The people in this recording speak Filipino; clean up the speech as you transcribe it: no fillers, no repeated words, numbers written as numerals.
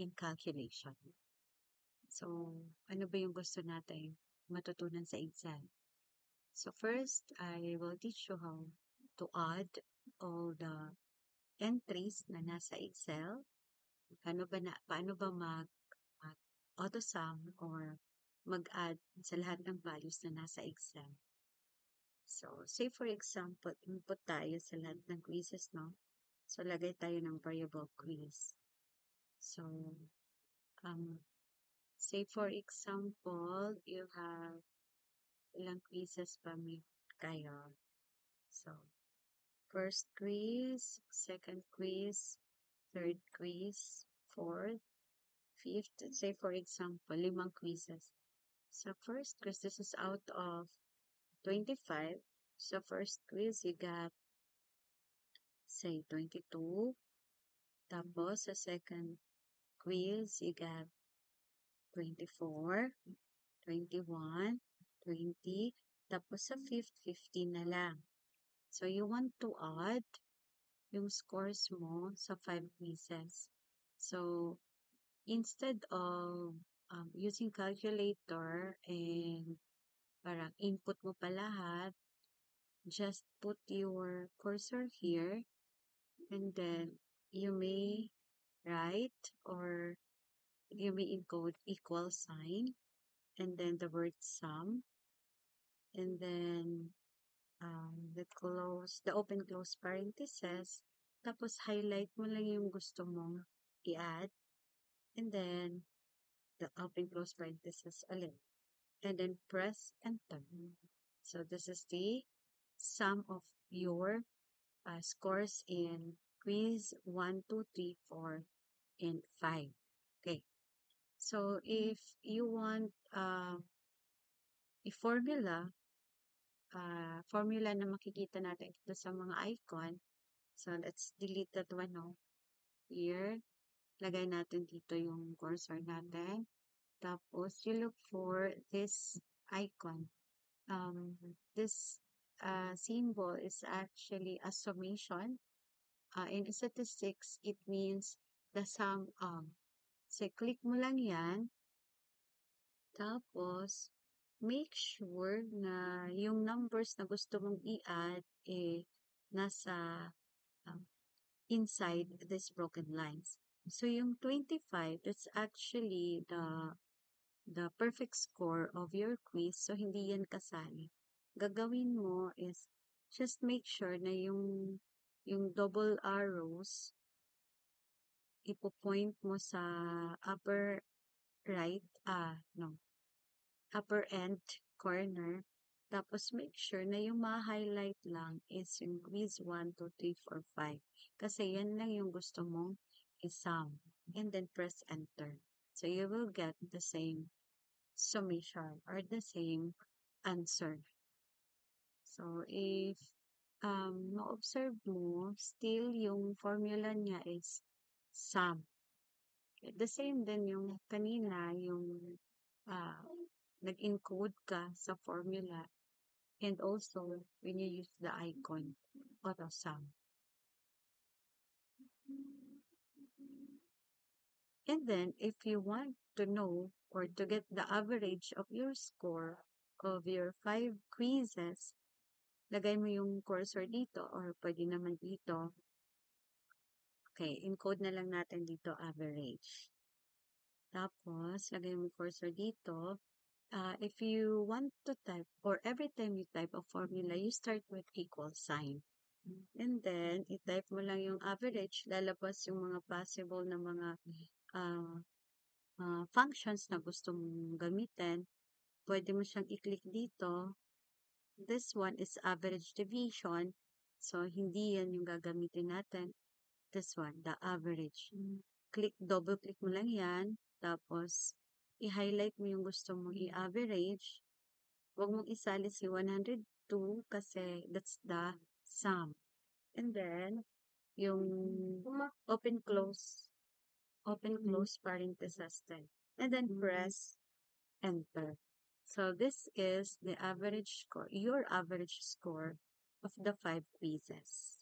in calculation. So, ano ba yung gusto natin matutunan sa exam? So, first, I will teach you how to add all the entries na nasa Excel. Paano ba mag auto sum or mag-add sa lahat ng values na nasa Excel. So, say for example, input tayo sa lahat ng quizzes, no? So, lagay tayo ng variable quiz. So, say for example, you have ilang quizzes pa may kayo. So, first quiz, second quiz, third quiz, fourth, fifth, say for example, 5 quizzes. So, first quiz, this is out of 25. So, first quiz, you got, say, 22. Tapos, sa second quiz, you got 24, 21, 20. Tapos, sa fifth, 15 na lang. So, you want to add yung scores mo sa 5 quizzes. So, instead of using calculator and parang input mo pa lahat, just put your cursor here and then you may write or you may encode equal sign and then the word sum and then the open close parentheses, tapos highlight mo lang yung gusto mong i-add and then the open close parentheses ulit and then press enter. So this is the sum of your scores in quiz 1, 2, 3, 4, and 5. Okay. So if you want i-formula, formula na makikita natin dito sa mga icon. So let's delete that one now. Here, lagay natin dito yung cursor natin. Tapos you look for this icon. This symbol is actually a summation. In statistics, it means the sum of. So, click mo lang yan. Tapos, make sure na yung numbers na gusto mong i-add nasa inside these broken lines. So, yung 25, that's actually the perfect score of your quiz. So, hindi yan kasali. Gagawin mo is just make sure na yung double arrows, ipo-point mo sa upper right, upper end corner. Tapos make sure na yung ma-highlight lang is yung quiz 1, 2, 3, 4, 5. Kasi yan lang yung gusto mong isum. And then press enter. So you will get the same summation or the same answer. So if ma-observe mo, still yung formula niya is sum. The same din yung kanina, yung nag-encode ka sa formula and also when you use the icon auto sum. And then if you want to know or to get the average of your score of your 5 quizzes, lagay mo yung cursor dito or pwede naman dito. Okay, encode na lang natin dito average. Tapos, lagay mo yung cursor dito. If you want to type, or every time you type a formula, you start with equal sign. And then, i-type mo lang yung average, lalabas yung mga possible na mga functions na gusto mong gamitin. Pwede mo siyang i-click dito. This one is average deviation. So, hindi yan yung gagamitin natin. This one, the average. Double-click mo lang yan. Tapos, i-highlight mo yung gusto mong i-average. Huwag mong isali si 102 kasi that's the sum. And then, yung open-close parenthesis then. And then press enter. So, this is the average score, your average score of the 5 quizzes.